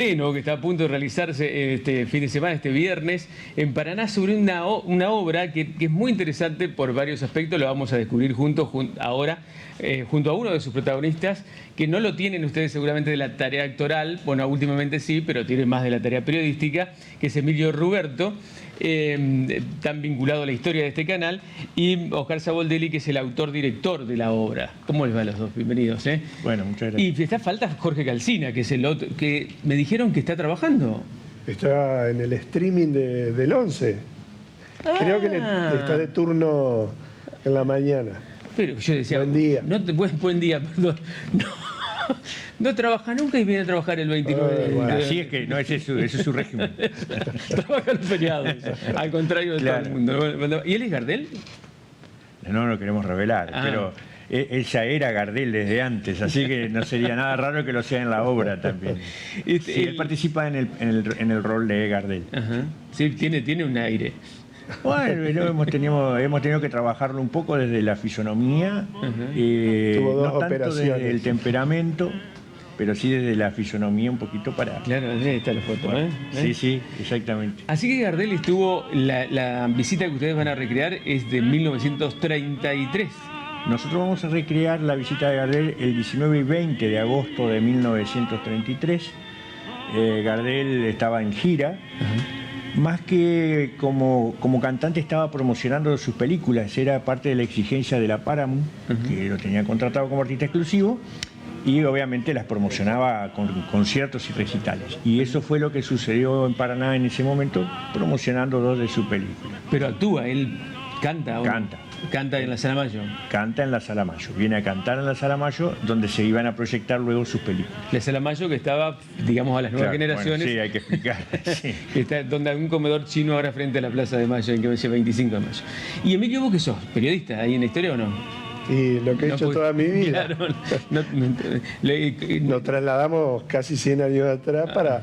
Que está a punto de realizarse este fin de semana, este viernes, en Paraná, sobre una obra que es muy interesante por varios aspectos. Lo vamos a descubrir ahora, junto a uno de sus protagonistas, que no lo tienen ustedes seguramente de la tarea actoral, bueno, últimamente sí, pero tienen más de la tarea periodística, que es Emilio Ruberto, tan vinculado a la historia de este canal, y Oscar Saboldelli, que es el autor-director de la obra. ¿Cómo les va a los dos? Bienvenidos. Bueno, muchas gracias. Y está falta Jorge Calcina, que es el otro, que me dijeron que está trabajando. Está en el streaming del 11. Creo que está de turno en la mañana. Pero yo decía, buen día. Buen día, perdón. No trabaja nunca y viene a trabajar el 29. Bueno. Así es que no, ese es su régimen. Trabaja los feriados, al contrario de Claro. todo el mundo. ¿Y él es Gardel? No lo queremos revelar, pero él ya era Gardel desde antes, así que no sería nada raro que lo sea en la obra también. Sí, él participa en el rol de Gardel. Ajá. Sí, tiene un aire. Bueno, hemos tenido que trabajarlo un poco desde la fisonomía, Tuvo dos no tanto operaciones. desde el temperamento, pero sí desde la fisonomía un poquito para... Claro, ahí está la foto, Bueno, ¿eh? sí, exactamente. Así que Gardel estuvo, la visita que ustedes van a recrear es de 1933. Nosotros vamos a recrear la visita de Gardel el 19 y 20 de agosto de 1933. Gardel estaba en gira. Más que como cantante estaba promocionando sus películas, era parte de la exigencia de la Paramount, que lo tenía contratado como artista exclusivo, y obviamente las promocionaba con conciertos y recitales. Y eso fue lo que sucedió en Paraná en ese momento, promocionando dos de sus películas. Pero actúa, él canta. ¿O no? Canta en la Sala Mayo. Canta en la Sala Mayo, viene a cantar en la Sala Mayo, donde se iban a proyectar luego sus películas. La Sala Mayo que estaba, digamos, a las nuevas Claro, generaciones. bueno, sí, hay que explicar. Sí. Que está donde hay un comedor chino ahora frente a la Plaza de Mayo, en que dice 25 de mayo. Y Emilio, ¿vos qué sos? ¿Periodista ahí en la historia o no? Y lo que he hecho toda mi vida. Claro, Nos trasladamos casi 100 años atrás para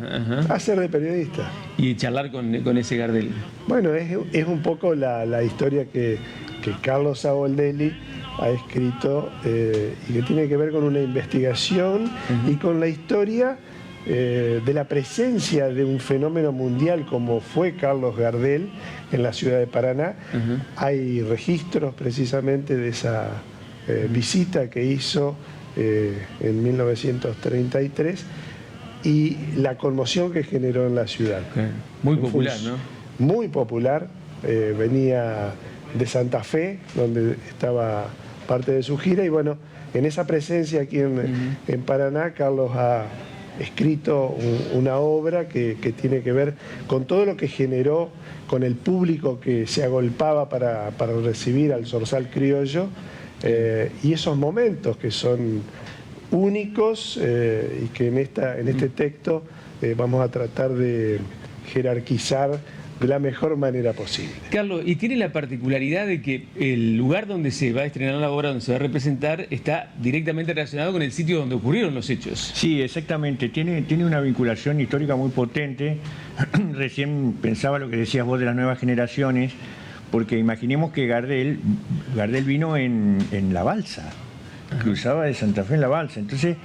hacer de periodista. y charlar con ese Gardel. Bueno, es un poco la historia que Carlos Saboldelli ha escrito y que tiene que ver con una investigación y con la historia de la presencia de un fenómeno mundial como fue Carlos Gardel en la ciudad de Paraná. Hay registros precisamente de esa visita que hizo en 1933 y la conmoción que generó en la ciudad. Muy popular, ¿no? Muy popular. Venía de Santa Fe, donde estaba parte de su gira, y bueno, en esa presencia aquí en Paraná, Carlos ha escrito una obra que tiene que ver con todo lo que generó, con el público que se agolpaba para recibir al zorzal criollo, y esos momentos que son únicos y que en este texto vamos a tratar de jerarquizar de la mejor manera posible. Carlos, y tiene la particularidad de que el lugar donde se va a estrenar la obra, donde se va a representar, está directamente relacionado con el sitio donde ocurrieron los hechos. Sí, exactamente. Tiene una vinculación histórica muy potente. Recién pensaba lo que decías vos de las nuevas generaciones, porque imaginemos que Gardel vino en la balsa, cruzaba de Santa Fe en la balsa. Entonces,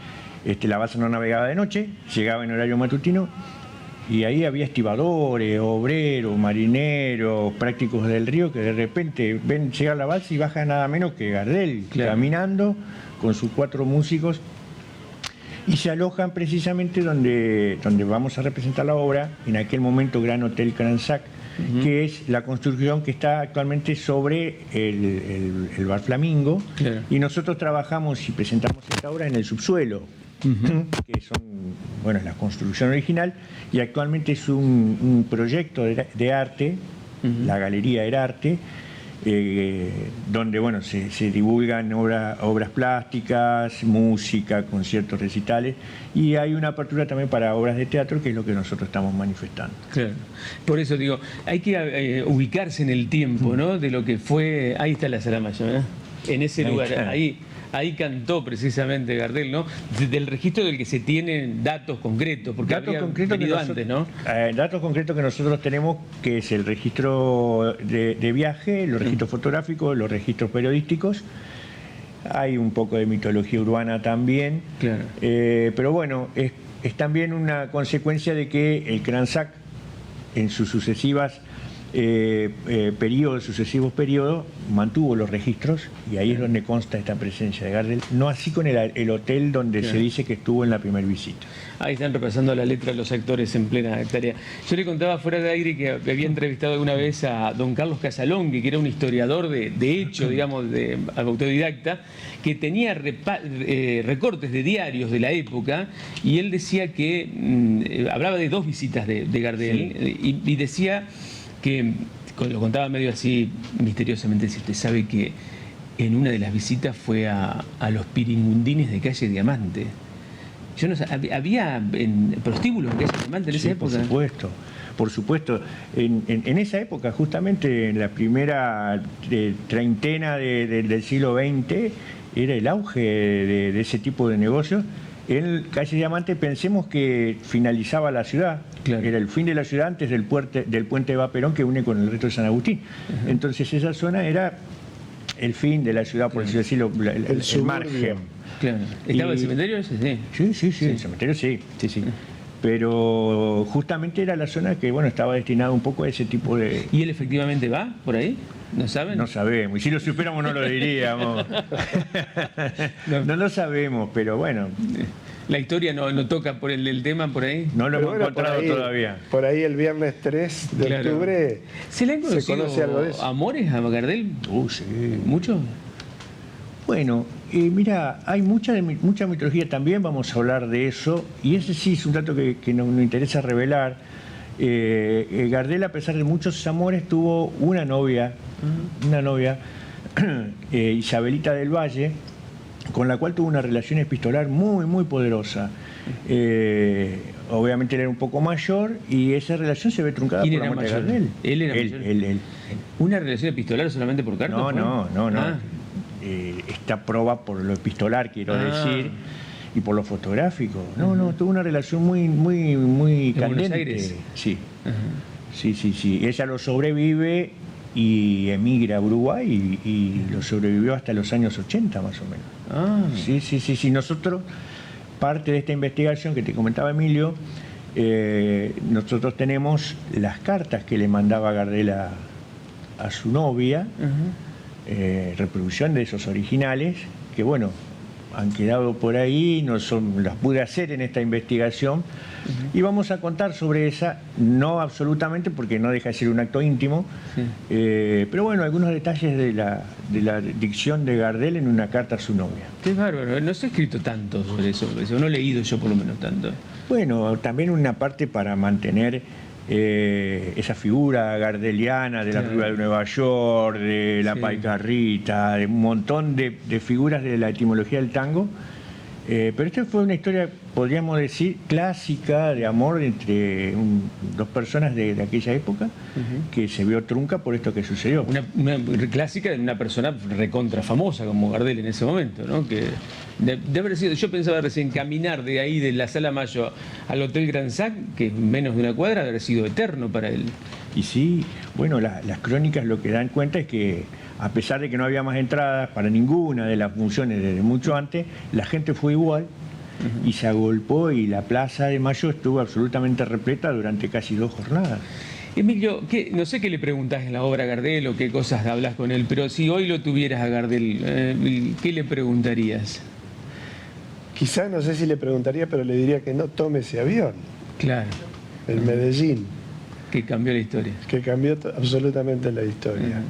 la balsa no navegaba de noche, llegaba en horario matutino, y ahí había estibadores, obreros, marineros, prácticos del río, que de repente ven llegar la balsa y baja nada menos que Gardel, caminando con sus 4 músicos, y se alojan precisamente donde vamos a representar la obra, en aquel momento Gran Hotel Cransac, que es la construcción que está actualmente sobre el Bar Flamingo, y nosotros trabajamos y presentamos esta obra en el subsuelo, que son, bueno, la construcción original, y actualmente es un proyecto de arte, la Galería del Arte, donde, bueno, se divulgan obras plásticas, música, conciertos, recitales, y hay una apertura también para obras de teatro, que es lo que nosotros estamos manifestando. Claro. Por eso digo, hay que ubicarse en el tiempo, ¿no? De lo que fue. Ahí está la Sala Mayo, ¿eh? En ese lugar, ahí cantó precisamente Gardel, ¿no? Del registro del que se tienen datos concretos, porque Datos había concretos venido antes, ¿no? Datos concretos que nosotros tenemos, que es el registro de viaje, los registros fotográficos, los registros periodísticos. Hay un poco de mitología urbana también, Claro. pero bueno, es también una consecuencia de que el CRANSAC en sus sucesivos periodos mantuvo los registros y ahí es donde consta esta presencia de Gardel, no así con el hotel donde se dice que estuvo en la primera visita. Ahí están repasando la letra de los actores en plena tarea. Yo le contaba fuera de aire que había entrevistado alguna vez a don Carlos Casalongue, que era un historiador de hecho, digamos, de autodidacta, que tenía recortes de diarios de la época, y él decía que hablaba de 2 visitas de Gardel, sí. y decía que, lo contaba medio así misteriosamente, si usted sabe que en una de las visitas fue a los piringundines de calle Diamante. Yo no sabía, ¿había prostíbulos en calle Diamante en esa época? Por supuesto. En esa época, justamente en la primera treintena del siglo XX, era el auge de ese tipo de negocios. En calle Diamante, pensemos que finalizaba la ciudad, claro. Era el fin de la ciudad antes del puente de Vaperón que une con el resto de San Agustín. Uh-huh. Entonces esa zona era el fin de la ciudad, por así decirlo, el margen. Claro. ¿Estaba el cementerio ese? Sí, el cementerio sí. Pero justamente era la zona que, bueno, estaba destinada un poco a ese tipo de... ¿Y él efectivamente va por ahí? ¿No saben? No sabemos. Y si lo supiéramos no lo diríamos. No lo sabemos, pero bueno. ¿La historia no toca por el tema por ahí? No lo hemos encontrado todavía. Por ahí el viernes 3 de octubre ¿Se le han conocido conoce algo de eso? amores a Gardel? Sí. ¿Mucho? Bueno, mira, hay mucha mitología también, vamos a hablar de eso, y ese sí es un dato que nos interesa revelar. Gardel, a pesar de muchos amores, tuvo una novia, Isabelita del Valle, con la cual tuvo una relación epistolar muy, muy poderosa. Obviamente él era un poco mayor y esa relación se ve truncada por la muerte de Gardel. ¿Él era mayor? Él. ¿Una relación epistolar solamente por carta? No. Esta prueba por lo epistolar, quiero decir, y por lo fotográfico. No, tuvo una relación muy, muy, muy candente. ¿En Buenos Aires? Sí. Sí. Ella lo sobrevive y emigra a Uruguay y lo sobrevivió hasta los años 80 más o menos. Sí. Nosotros, parte de esta investigación que te comentaba Emilio, nosotros tenemos las cartas que le mandaba Gardel a su novia, reproducción de esos originales, que bueno, han quedado por ahí, las pude hacer en esta investigación, y vamos a contar sobre esa, no absolutamente porque no deja de ser un acto íntimo, pero bueno, algunos detalles de la dicción de Gardel en una carta a su novia. Qué bárbaro, no se ha escrito tanto sobre eso, no he leído yo por lo menos tanto. Bueno, también una parte para mantener esa figura gardeliana de la película de Nueva York, de la paicarrita, de un montón de figuras de la etimología del tango. Pero esta fue una historia, podríamos decir, clásica de amor entre dos personas de aquella época, que se vio trunca por esto que sucedió. Una clásica de una persona recontra famosa como Gardel en ese momento, ¿no? Que de haber sido, yo pensaba recién, caminar de ahí, de la Sala Mayo al Hotel Gran Sac, que es menos de una cuadra, haber sido eterno para él. Y sí, bueno, las crónicas lo que dan cuenta es que, a pesar de que no había más entradas para ninguna de las funciones desde mucho antes, la gente fue igual y se agolpó y la Plaza de Mayo estuvo absolutamente repleta durante casi 2 jornadas. Emilio, no sé qué le preguntás en la obra a Gardel o qué cosas hablas con él, pero si hoy lo tuvieras a Gardel, ¿qué le preguntarías? Quizás, no sé si le preguntaría, pero le diría que no tome ese avión. Claro. El Medellín. Que cambió la historia. Que cambió absolutamente la historia.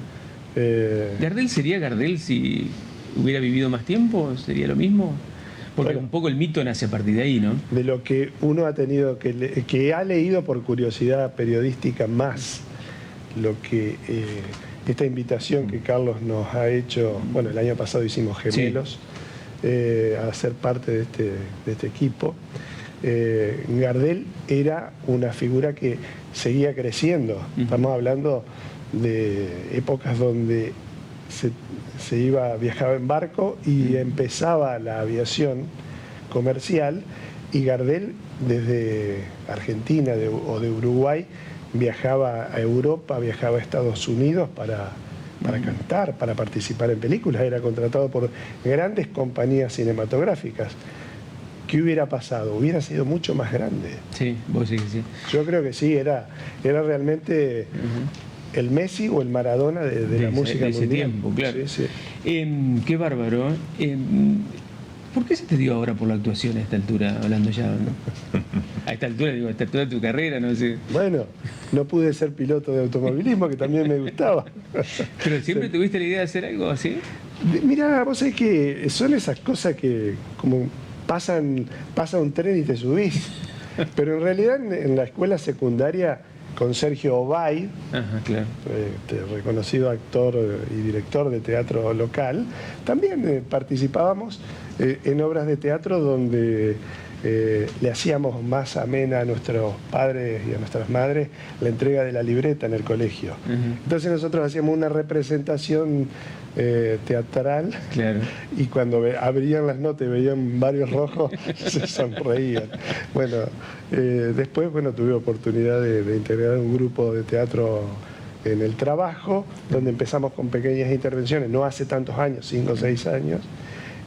¿Gardel sería Gardel si hubiera vivido más tiempo? ¿Sería lo mismo? Porque un poco el mito nace a partir de ahí, ¿no? De lo que uno ha tenido que ha leído por curiosidad periodística más lo que esta invitación que Carlos nos ha hecho, bueno, el año pasado hicimos Gemelos, a ser parte de este equipo. Gardel era una figura que seguía creciendo. Estamos hablando de épocas donde viajaba en barco y empezaba la aviación comercial, y Gardel desde Argentina o de Uruguay viajaba a Europa, viajaba a Estados Unidos para cantar, para participar en películas. Era contratado por grandes compañías cinematográficas ¿qué hubiera pasado? Hubiera sido mucho más grande. Sí, vos sí que sí. Yo creo que sí, era realmente el Messi o el Maradona de la música de ese mundial. tiempo, claro. Sí, Qué bárbaro. ¿Por qué se te dio ahora por la actuación a esta altura, hablando ya, ¿no? A esta altura, digo, a esta altura de tu carrera, no sé. Bueno, no pude ser piloto de automovilismo, que también me gustaba. ¿Pero siempre tuviste la idea de hacer algo así? Mirá, vos sabés que son esas cosas que como pasa un tren y te subís. Pero en realidad en la escuela secundaria con Sergio Obaid, Ajá, claro. Reconocido actor y director de teatro local, también participábamos en obras de teatro donde le hacíamos más amena a nuestros padres y a nuestras madres la entrega de la libreta en el colegio. Entonces nosotros hacíamos una representación teatral, Claro. y cuando abrían las notas y veían varios rojos se sonreían. Bueno, después tuve oportunidad de integrar un grupo de teatro en el trabajo, donde empezamos con pequeñas intervenciones, no hace tantos años, 5 o 6 años,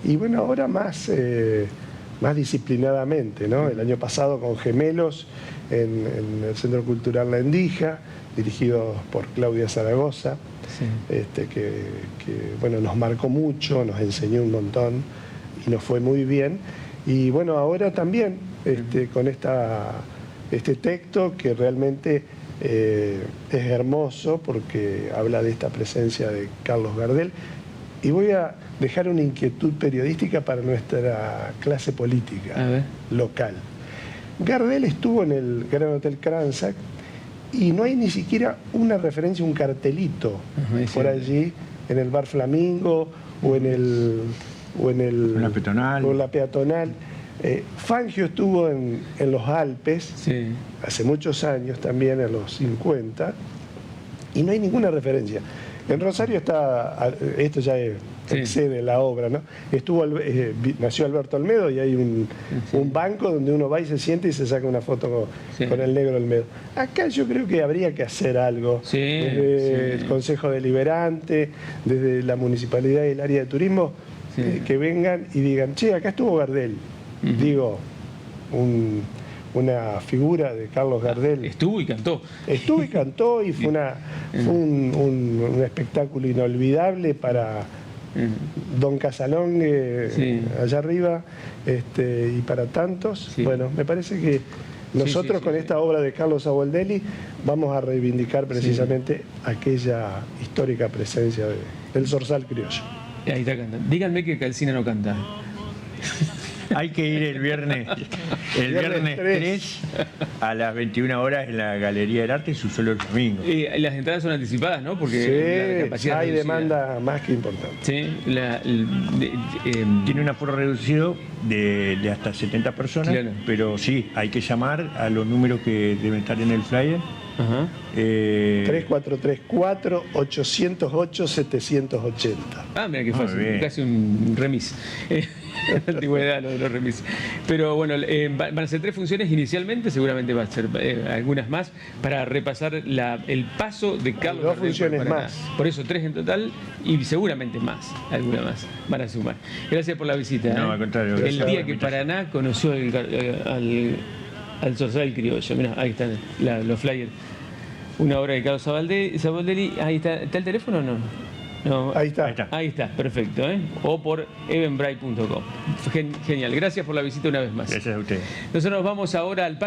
y bueno, ahora más disciplinadamente, ¿no? El año pasado con Gemelos en el Centro Cultural La Endija, dirigidos por Claudia Zaragoza, Sí. que nos marcó mucho, nos enseñó un montón y nos fue muy bien. Y bueno, ahora también con este texto que realmente es hermoso porque habla de esta presencia de Carlos Gardel. Y voy a dejar una inquietud periodística para nuestra clase política A ver. local. Gardel estuvo en el Gran Hotel Kranzak y no hay ni siquiera una referencia, un cartelito Ajá, por allí en el Bar Flamingo o en la peatonal. o la peatonal. Fangio estuvo en los Alpes Sí. hace muchos años, también en los 50, y no hay ninguna referencia. En Rosario está, esto ya excede la obra, ¿no? Nació Alberto Olmedo y hay un banco donde uno va y se siente y se saca una foto con el negro Olmedo. Acá yo creo que habría que hacer algo. Sí, Desde sí. el Consejo Deliberante, desde la Municipalidad y el área de turismo, Sí. que vengan y digan, che, acá estuvo Gardel. Digo, una figura de Carlos Gardel. Estuvo y cantó. Estuvo y cantó y fue un espectáculo inolvidable para Don Casalongue, Sí. allá arriba, y para tantos. Sí. Bueno, me parece que nosotros con esta obra de Carlos Saboldelli vamos a reivindicar precisamente aquella histórica presencia del zorzal criollo. Ahí está cantando. Díganme que Calcina no canta. Hay que ir el viernes 3 a las 21 horas en la Galería del Arte, su solo el domingo. Las entradas son anticipadas, ¿no? Porque la Sí, capacidad hay reducida. demanda más que importante. Sí, Tiene un aforo reducido de hasta 70 personas, Claro. pero sí, hay que llamar a los números que deben estar en el flyer. Ajá. 3434-808-780. Ah, mira qué Muy fácil, bien. casi un remis. Antigüedad, lo de los remis. Pero bueno, van a ser 3 funciones inicialmente, seguramente va a ser algunas más, para repasar el paso de Carlos Dos Gardel por funciones Paraná. más. Por eso 3 en total y seguramente más, alguna más van a sumar. Gracias por la visita. No, al contrario, gracias El por día la que invitación. Paraná conoció al zorzal criollo. Mirá, ahí están los flyers. Una obra de Carlos Saboldelli. Ahí está. ¿Está el teléfono o no? No. Ahí está. Ahí está. Ahí está, perfecto. O por evenbright.com. Genial. Gracias por la visita una vez más. Gracias a ustedes. Nosotros nos vamos ahora al parque.